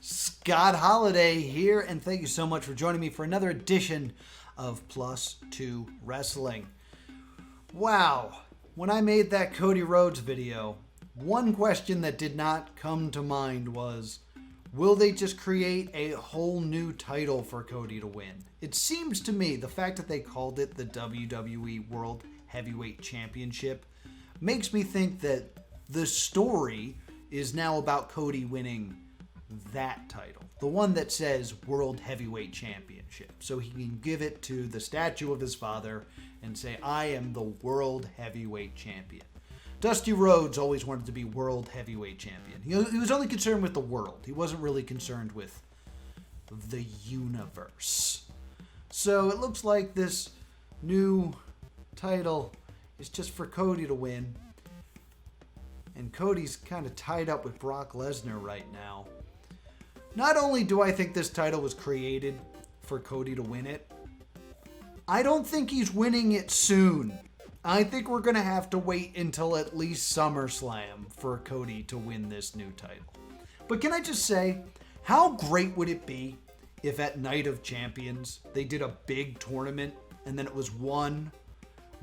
Scott Holiday here, and thank you so much for joining me for another edition of Plus 2 Wrestling. Wow, when I made that Cody Rhodes video, one question that did not come to mind was, will they just create a whole new title for Cody to win? It seems to me the fact that they called it the WWE World Heavyweight Championship makes me think that the story is now about Cody winning that title, the one that says World Heavyweight Championship, so he can give it to the statue of his father and say, I am the World Heavyweight Champion. Dusty Rhodes always wanted to be World Heavyweight Champion. He was only concerned with the world. He wasn't really concerned with the universe. So it looks like this new title is just for Cody to win. And Cody's kind of tied up with Brock Lesnar right now. Not only do I think this title was created for Cody to win it, I don't think he's winning it soon. I think we're going to have to wait until at least SummerSlam for Cody to win this new title. But can I just say, how great would it be if at Night of Champions they did a big tournament and then it was won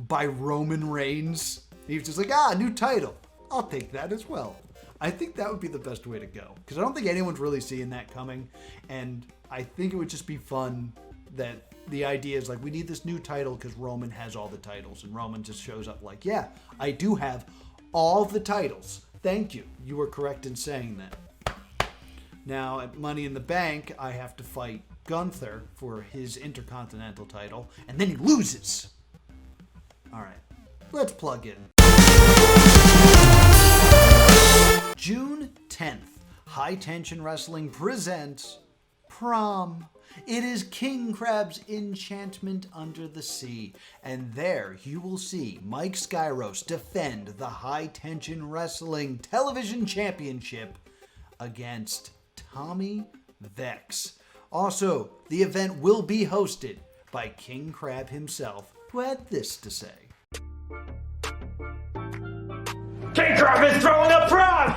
by Roman Reigns? He was just like, new title. I'll take that as well. I think that would be the best way to go, because I don't think anyone's really seeing that coming, and I think it would just be fun that the idea is like, we need this new title because Roman has all the titles, and Roman just shows up like, yeah, I do have all the titles. Thank you. You were correct in saying that. Now, at Money in the Bank, I have to fight Gunther for his Intercontinental title, and then he loses. All right, let's plug in. June 10th, High Tension Wrestling presents Prom. It is King Crab's Enchantment Under the Sea, and there you will see Mike Skyros defend the High Tension Wrestling Television Championship against Tommy Vex. Also, the event will be hosted by King Crab himself, who had this to say. King Crab is throwing up prom!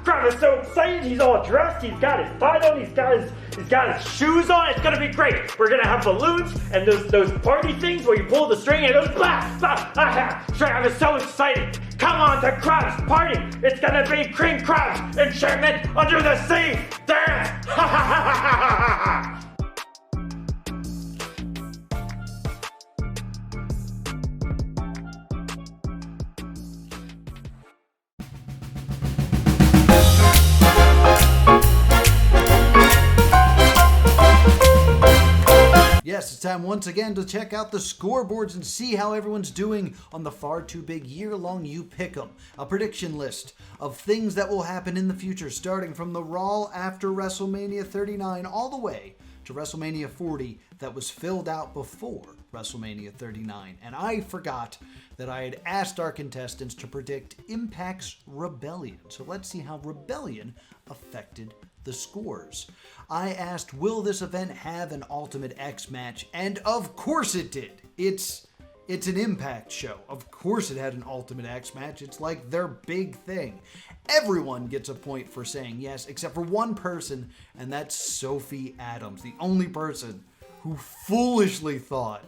Crab is so excited, he's all dressed, he's got his fight on, he's got his shoes on, it's gonna be great. We're gonna have balloons and those party things where you pull the string and it goes blah, blah, Crab is so excited. Come on to Crab's party! It's gonna be King Crab's Enchantment Under the Sea! There! Yes, it's time once again to check out the scoreboards and see how everyone's doing on the Far Too Big year-long You Pick'em, a prediction list of things that will happen in the future, starting from the Raw after WrestleMania 39 all the way to WrestleMania 40 that was filled out before WrestleMania 39. And I forgot that I had asked our contestants to predict Impact's Rebellion. So let's see how Rebellion affected the scores. I asked, will this event have an Ultimate X match? And of course it did. It's an Impact show. Of course it had an Ultimate X match. It's like their big thing. Everyone gets a point for saying yes, except for one person, and that's Sophie Adams, the only person who foolishly thought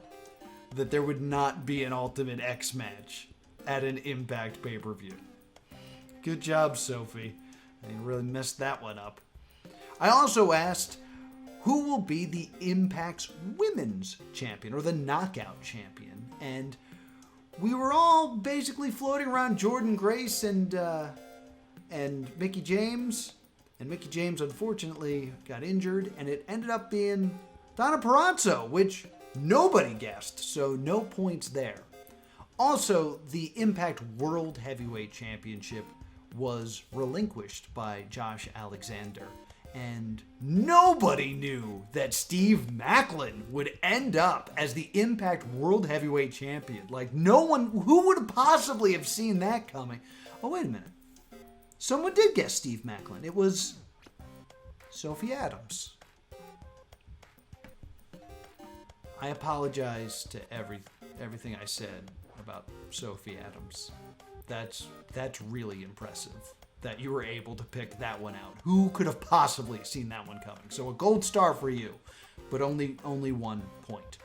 that there would not be an Ultimate X match at an Impact pay-per-view. Good job, Sophie. You really messed that one up. I also asked, who will be the Impact's Women's Champion, or the Knockout Champion? And we were all basically floating around Jordynne Grace and Mickie James. And Mickie James, unfortunately, got injured, and it ended up being Donna Purrazzo, which nobody guessed, so no points there. Also, the Impact World Heavyweight Championship was relinquished by Josh Alexander. And nobody knew that Steve Maclin would end up as the Impact World Heavyweight Champion. Like, no one, who would possibly have seen that coming? Oh, wait a minute. Someone did guess Steve Maclin. It was Sophie Adams. I apologize to everything I said about Sophie Adams. That's really impressive. that you were able to pick that one out. Who could have possibly seen that one coming? So a gold star for you, but only 1 point.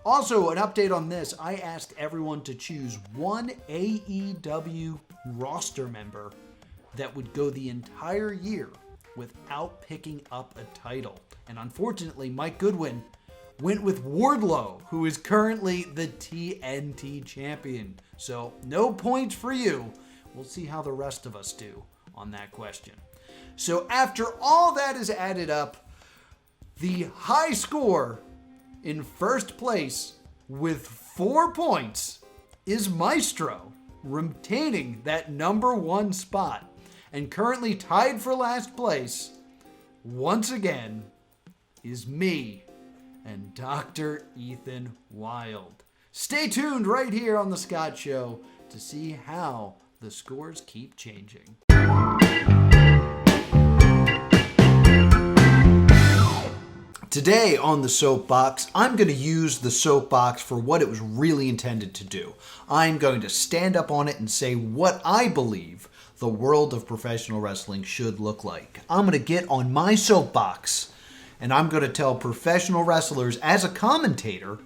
Also, an update on this. I asked everyone to choose one AEW roster member that would go the entire year without picking up a title. And unfortunately, Mike Goodwin went with Wardlow, who is currently the TNT champion. So no points for you. We'll see how the rest of us do on that question. So after all that is added up, the high score in first place with 4 points is Maestro, retaining that number 1 spot. And currently tied for last place, once again, is me and Dr. Ethan Wild. Stay tuned right here on The Scott Show to see how the scores keep changing. Today on the Soapbox, I'm going to use the Soapbox for what it was really intended to do. I'm going to stand up on it and say what I believe the world of professional wrestling should look like. I'm going to get on my soapbox and I'm going to tell professional wrestlers as a commentator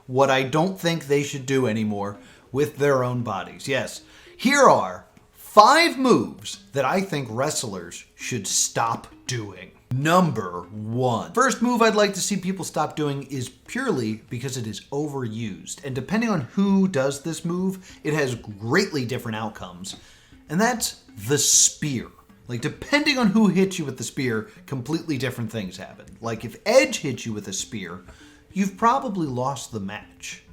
what I don't think they should do anymore with their own bodies. Yes, here are 5 moves that I think wrestlers should stop doing. Number 1. First move I'd like to see people stop doing is purely because it is overused. And depending on who does this move, it has greatly different outcomes. And that's the spear. Like, depending on who hits you with the spear, completely different things happen. Like, if Edge hits you with a spear, you've probably lost the match.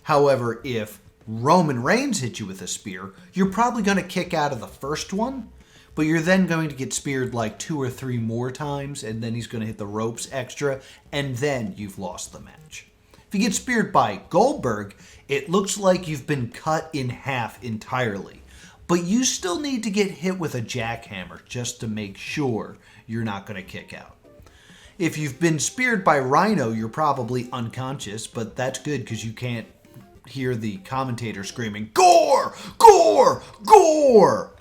However, if Roman Reigns hits you with a spear, you're probably going to kick out of the first one, but you're then going to get speared like 2 or 3 more times, and then he's going to hit the ropes extra, and then you've lost the match. If you get speared by Goldberg, it looks like you've been cut in half entirely. But you still need to get hit with a jackhammer just to make sure you're not going to kick out. If you've been speared by Rhino, you're probably unconscious, but that's good because you can't hear the commentator screaming, "Gore! Gore! Gore!"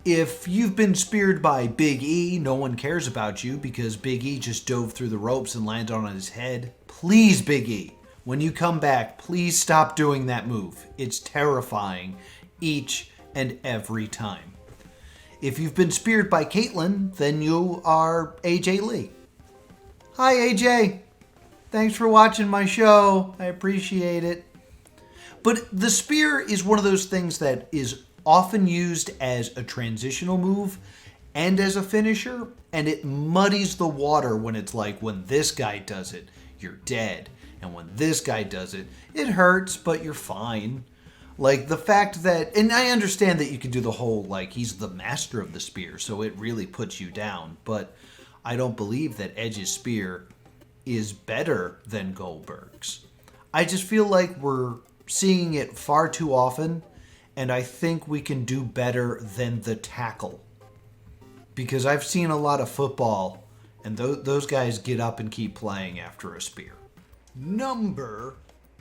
If you've been speared by Big E, no one cares about you because Big E just dove through the ropes and landed on his head. Please, Big E, when you come back, please stop doing that move. It's terrifying each and every time. If you've been speared by Caitlyn, then you are AJ Lee. Hi, AJ. Thanks for watching my show. I appreciate it. But the spear is one of those things that is often used as a transitional move and as a finisher, and it muddies the water when it's like, when this guy does it, you're dead. And when this guy does it, it hurts, but you're fine. Like, the fact that, and I understand that you can do the whole, like, he's the master of the spear, so it really puts you down, but I don't believe that Edge's spear is better than Goldberg's. I just feel like we're seeing it far too often, and I think we can do better than the tackle. Because I've seen a lot of football, and those guys get up and keep playing after a spear. Number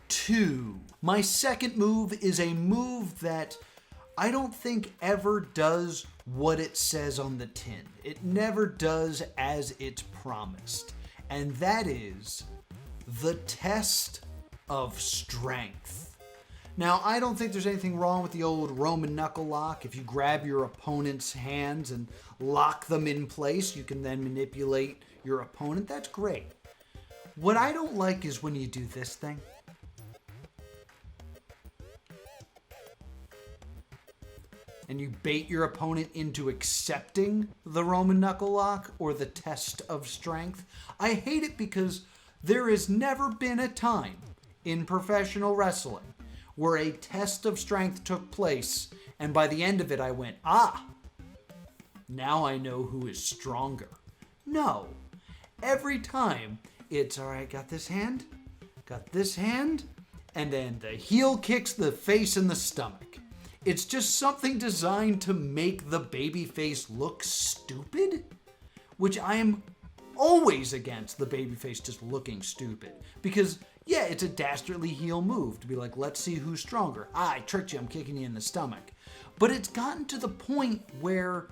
2. My second move is a move that I don't think ever does what it says on the tin. It never does as it's promised. And that is the test of strength. Now, I don't think there's anything wrong with the old Roman knuckle lock. If you grab your opponent's hands and lock them in place, you can then manipulate your opponent. That's great. What I don't like is when you do this thing. And you bait your opponent into accepting the Roman knuckle lock or the test of strength. I hate it because there has never been a time in professional wrestling where a test of strength took place, and by the end of it I went, now I know who is stronger. No. Every time it's, all right, got this hand, and then the heel kicks the face and the stomach. It's just something designed to make the babyface look stupid, which I am always against, the babyface just looking stupid. Because, yeah, it's a dastardly heel move to be like, let's see who's stronger. I tricked you, I'm kicking you in the stomach. But it's gotten to the point where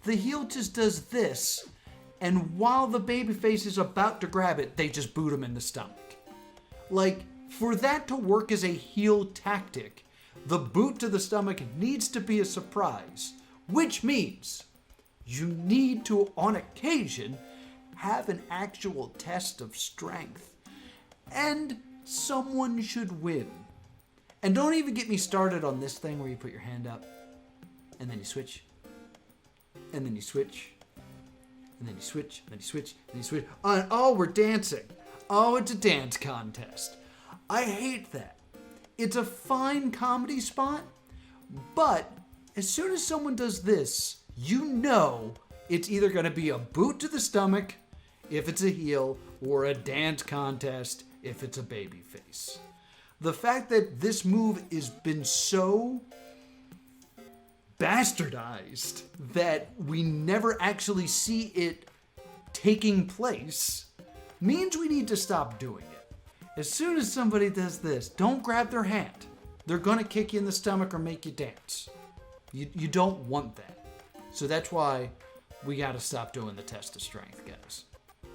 the heel just does this, and while the babyface is about to grab it, they just boot him in the stomach. Like, for that to work as a heel tactic, the boot to the stomach needs to be a surprise, which means you need to, on occasion, have an actual test of strength. And someone should win. And don't even get me started on this thing where you put your hand up, and then you switch, and then you switch, and then you switch, and then you switch, and you switch. Oh, we're dancing. Oh, it's a dance contest. I hate that. It's a fine comedy spot, but as soon as someone does this, you know it's either going to be a boot to the stomach if it's a heel, or a dance contest if it's a babyface. The fact that this move has been so bastardized that we never actually see it taking place means we need to stop doing it. As soon as somebody does this, don't grab their hand. They're going to kick you in the stomach or make you dance. You don't want that. So that's why we got to stop doing the test of strength, guys.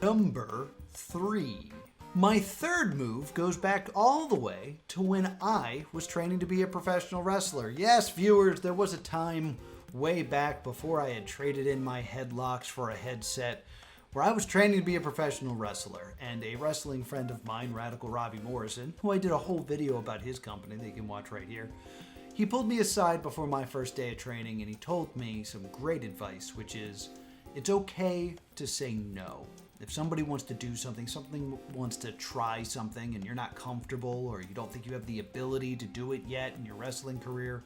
Number 3. My third move goes back all the way to when I was training to be a professional wrestler. Yes, viewers, there was a time way back before I had traded in my headlocks for a headset where I was training to be a professional wrestler, and a wrestling friend of mine, Radical Robbie Morrison, who I did a whole video about his company that you can watch right here, he pulled me aside before my first day of training and he told me some great advice, which is, it's okay to say no. If somebody wants to do something, wants to try something, and you're not comfortable or you don't think you have the ability to do it yet in your wrestling career,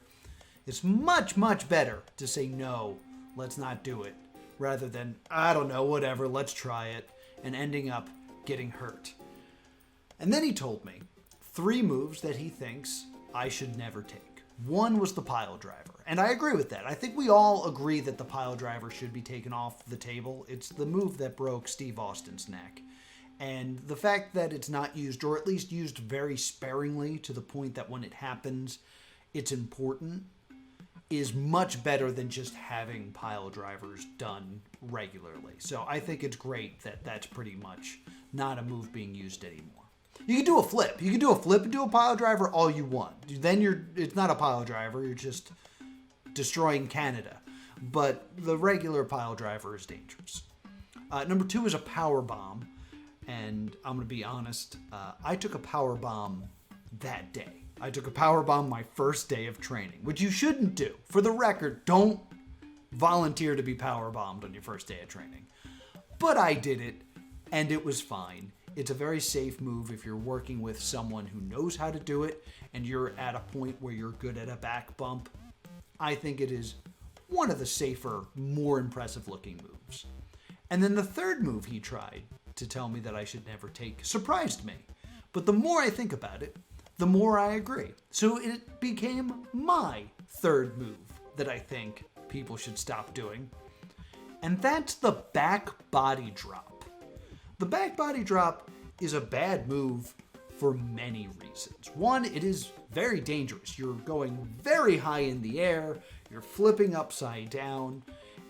it's much, much better to say no, let's not do it, rather than, I don't know, whatever, let's try it, and ending up getting hurt. And then he told me 3 moves that he thinks I should never take. One was the pile driver. And I agree with that. I think we all agree that the pile driver should be taken off the table. It's the move that broke Steve Austin's neck. And the fact that it's not used, or at least used very sparingly to the point that when it happens, it's important, is much better than just having pile drivers done regularly. So I think it's great that that's pretty much not a move being used anymore. You can do a flip. You can do a flip and do a pile driver all you want. Then it's not a pile driver. You're just destroying Canada. But the regular pile driver is dangerous. Number 2 is a power bomb. And I'm going to be honest, I took a power bomb that day. I took a power bomb my first day of training, which you shouldn't do. For the record, don't volunteer to be power bombed on your first day of training. But I did it, and it was fine. It's a very safe move if you're working with someone who knows how to do it and you're at a point where you're good at a back bump. I think it is one of the safer, more impressive looking moves. And then the third move he tried to tell me that I should never take surprised me. But the more I think about it, the more I agree. So it became my third move that I think people should stop doing. And that's the back body drop. The back body drop is a bad move for many reasons. One, it is very dangerous. You're going very high in the air, you're flipping upside down,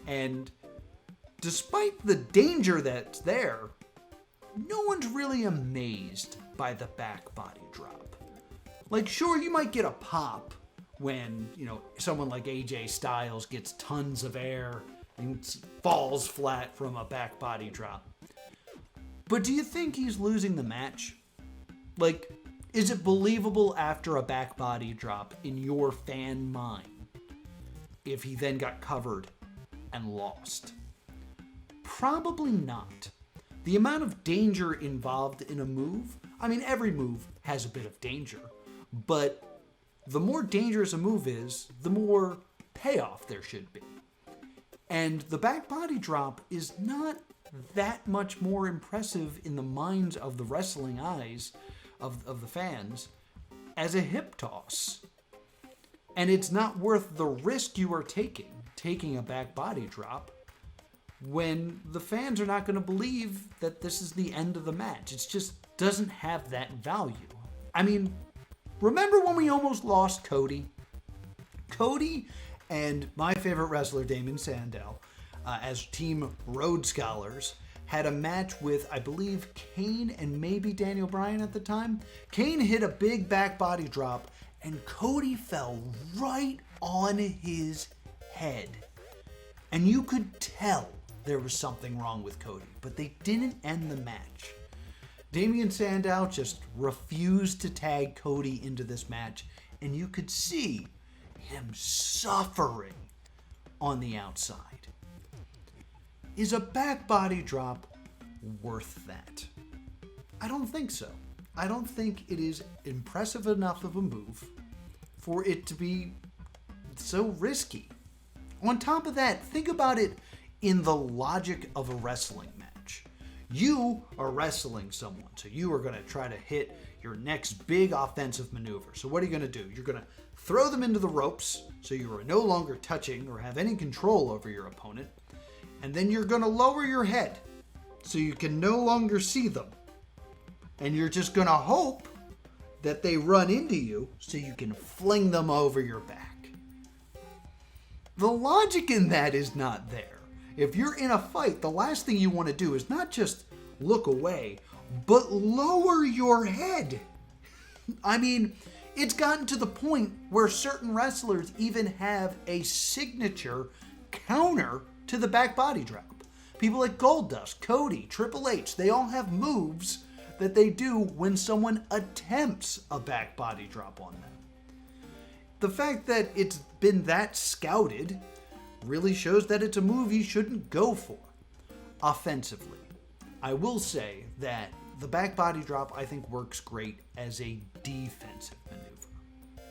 and despite the danger that's there, no one's really amazed by the back body drop. Like, sure, you might get a pop when, someone like AJ Styles gets tons of air and falls flat from a back body drop. But do you think he's losing the match? Like, is it believable after a back body drop in your fan mind if he then got covered and lost? Probably not. The amount of danger involved in a move, every move has a bit of danger, but the more dangerous a move is, the more payoff there should be. And the back body drop is not that much more impressive in the minds of the wrestling eyes of the fans as a hip toss. And it's not worth the risk you are taking a back body drop, when the fans are not going to believe that this is the end of the match. It just doesn't have that value. Remember when we almost lost Cody? Cody and my favorite wrestler, Damon Sandow, as Team Rhodes Scholars, had a match with, I believe, Kane and maybe Daniel Bryan at the time. Kane hit a big back body drop, and Cody fell right on his head. And you could tell there was something wrong with Cody, but they didn't end the match. Damien Sandow just refused to tag Cody into this match, and you could see him suffering on the outside. Is a back body drop worth that? I don't think so. I don't think it is impressive enough of a move for it to be so risky. On top of that, think about it in the logic of a wrestling match. You are wrestling someone, so you are going to try to hit your next big offensive maneuver. So what are you going to do? You're going to throw them into the ropes, so you are no longer touching or have any control over your opponent. And then you're going to lower your head, so you can no longer see them. And you're just going to hope that they run into you, so you can fling them over your back. The logic in that is not there. If you're in a fight, the last thing you want to do is not just look away, but lower your head. I mean, it's gotten to the point where certain wrestlers even have a signature counter to the back body drop. People like Goldust, Cody, Triple H, they all have moves that they do when someone attempts a back body drop on them. The fact that it's been that scouted really shows that it's a move you shouldn't go for offensively. I will say that the back body drop, I think, works great as a defensive maneuver.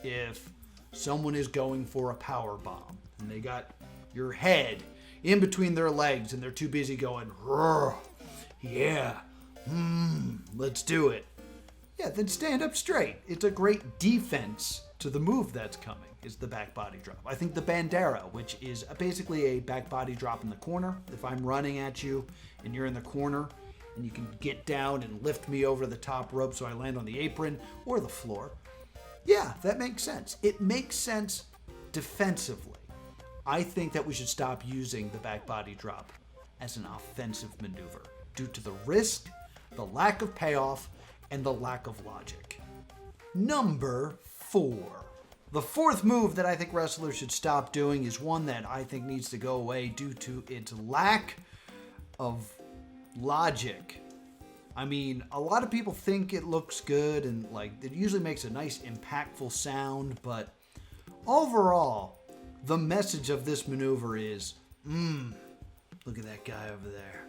If someone is going for a power bomb and they got your head in between their legs and they're too busy going, yeah, let's do it. Yeah, then stand up straight. It's a great defense to the move that's coming, is the back body drop. I think the Bandera, which is basically a back body drop in the corner. If I'm running at you and you're in the corner and you can get down and lift me over the top rope so I land on the apron or the floor, yeah, that makes sense. It makes sense defensively. I think that we should stop using the back body drop as an offensive maneuver due to the risk, the lack of payoff, and the lack of logic. Number 4. The fourth move that I think wrestlers should stop doing is one that I think needs to go away due to its lack of logic. I mean, a lot of people think it looks good and like it usually makes a nice impactful sound, but overall, the message of this maneuver is, look at that guy over there.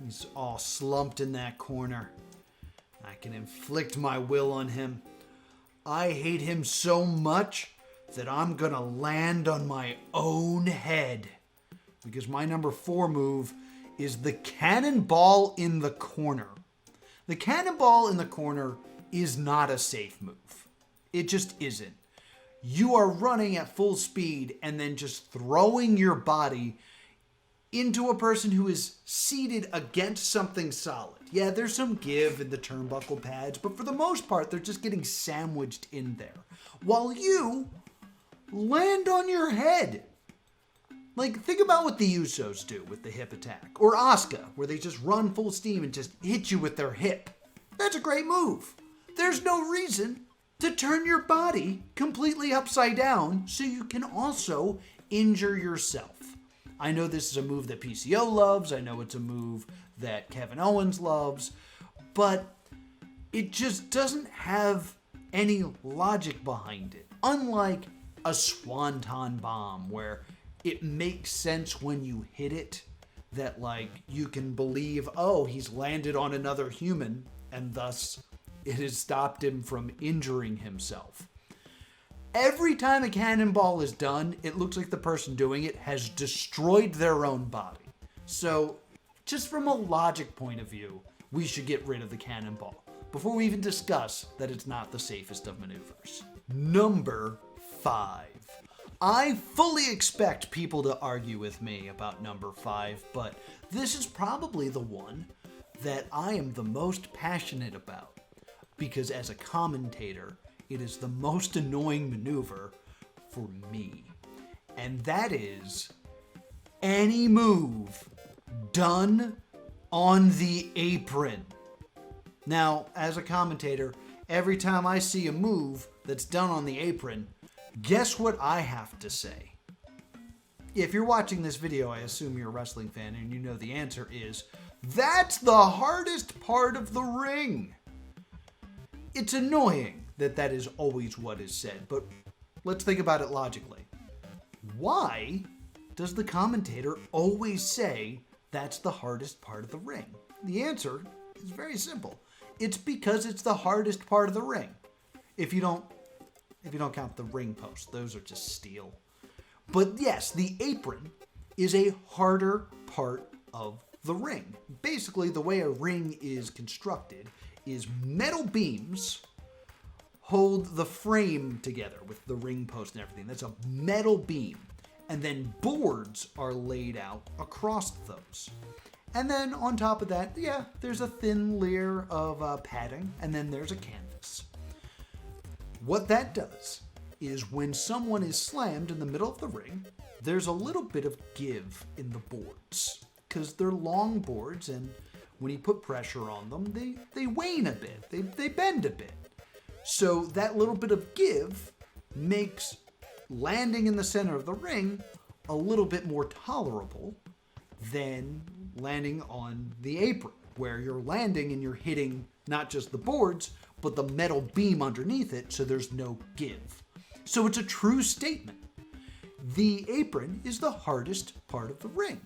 He's all slumped in that corner. I can inflict my will on him. I hate him so much that I'm gonna land on my own head. Because my number 4 move is the cannonball in the corner. The cannonball in the corner is not a safe move. It just isn't. You are running at full speed and then just throwing your body into a person who is seated against something solid. Yeah, there's some give in the turnbuckle pads, but for the most part, they're just getting sandwiched in there. While you land on your head. Like, think about what the Usos do with the hip attack. Or Asuka, where they just run full steam and just hit you with their hip. That's a great move. There's no reason to turn your body completely upside down so you can also injure yourself. I know this is a move that PCO loves. I know it's a move that Kevin Owens loves. But it just doesn't have any logic behind it. Unlike a swanton bomb where it makes sense when you hit it. That like you can believe, oh, he's landed on another human and thus it has stopped him from injuring himself. Every time a cannonball is done, it looks like the person doing it has destroyed their own body. So, just from a logic point of view, we should get rid of the cannonball before we even discuss that it's not the safest of maneuvers. Number 5. I fully expect people to argue with me about number 5, but this is probably the one that I am the most passionate about. Because as a commentator, it is the most annoying maneuver for me. And that is any move done on the apron. Now, as a commentator, every time I see a move that's done on the apron, guess what I have to say? If you're watching this video, I assume you're a wrestling fan and you know the answer is, that's the hardest part of the ring. It's annoying that that is always what is said, but let's think about it logically. Why does the commentator always say that's the hardest part of the ring? The answer is very simple. It's because it's the hardest part of the ring. If you don't count the ring posts, those are just steel. But yes, the apron is a harder part of the ring. Basically, the way a ring is constructed is metal beams hold the frame together with the ring post and everything. That's a metal beam. And then boards are laid out across those. And then on top of that, yeah, there's a thin layer of padding, and then there's a canvas. What that does is when someone is slammed in the middle of the ring, there's a little bit of give in the boards because they're long boards, and when you put pressure on them, they wane a bit, they bend a bit. So that little bit of give makes landing in the center of the ring a little bit more tolerable than landing on the apron, where you're landing and you're hitting not just the boards, but the metal beam underneath it, so there's no give. So it's a true statement. The apron is the hardest part of the ring.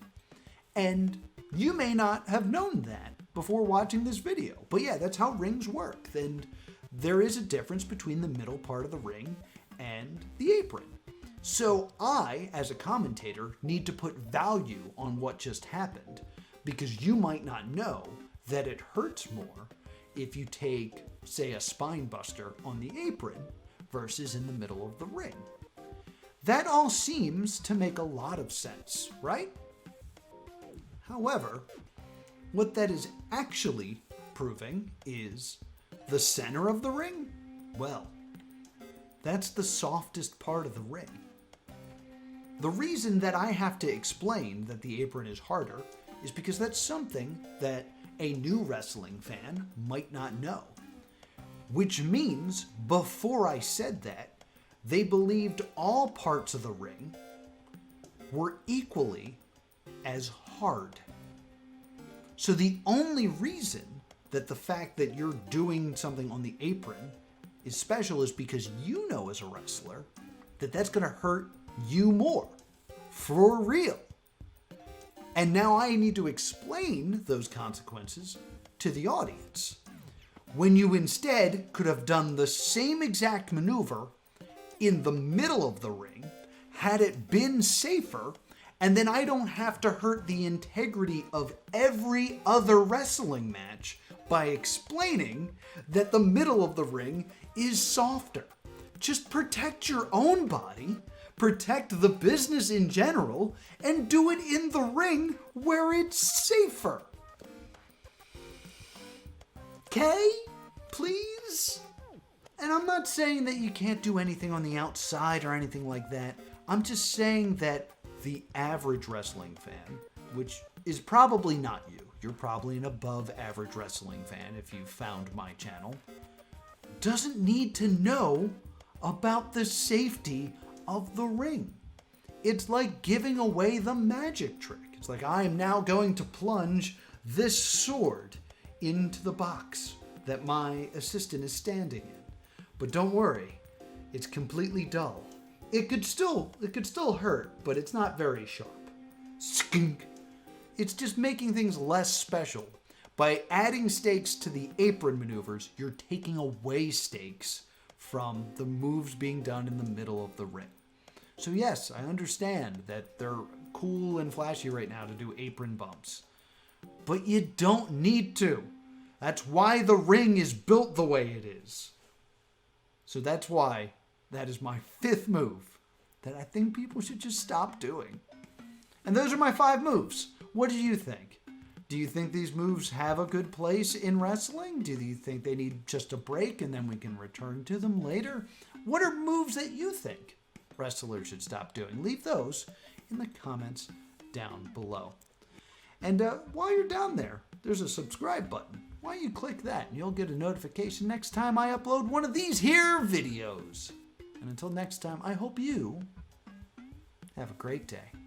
And you may not have known that before watching this video. But yeah, that's how rings work. And there is a difference between the middle part of the ring and the apron. So I, as a commentator, need to put value on what just happened, because you might not know that it hurts more if you take, say, a spine buster on the apron versus in the middle of the ring. That all seems to make a lot of sense, right? However, what that is actually proving is the center of the ring, well, that's the softest part of the ring. The reason that I have to explain that the apron is harder is because that's something that a new wrestling fan might not know. Which means, before I said that, they believed all parts of the ring were equally as hard. So the only reason that the fact that you're doing something on the apron is special is because you know as a wrestler that that's going to hurt you more. For real. And now I need to explain those consequences to the audience, when you instead could have done the same exact maneuver in the middle of the ring had it been safer, and then I don't have to hurt the integrity of every other wrestling match by explaining that the middle of the ring is softer. Just protect your own body, protect the business in general, and do it in the ring where it's safer. Okay? Please? And I'm not saying that you can't do anything on the outside or anything like that. I'm just saying that the average wrestling fan, which is probably not you, you're probably an above average wrestling fan if you found my channel, doesn't need to know about the safety of the ring. It's like giving away the magic trick. It's like, I am now going to plunge this sword into the box that my assistant is standing in. But don't worry, it's completely dull. It could still hurt, but it's not very sharp. Skink. It's just making things less special. By adding stakes to the apron maneuvers, you're taking away stakes from the moves being done in the middle of the ring. So yes, I understand that they're cool and flashy right now to do apron bumps. But you don't need to. That's why the ring is built the way it is. So that's why that is my 5th move that I think people should just stop doing. And those are my 5 moves. What do you think? Do you think these moves have a good place in wrestling? Do you think they need just a break and then we can return to them later? What are moves that you think wrestlers should stop doing? Leave those in the comments down below. And while you're down there, there's a subscribe button. Why don't you click that and you'll get a notification next time I upload one of these here videos. And until next time, I hope you have a great day.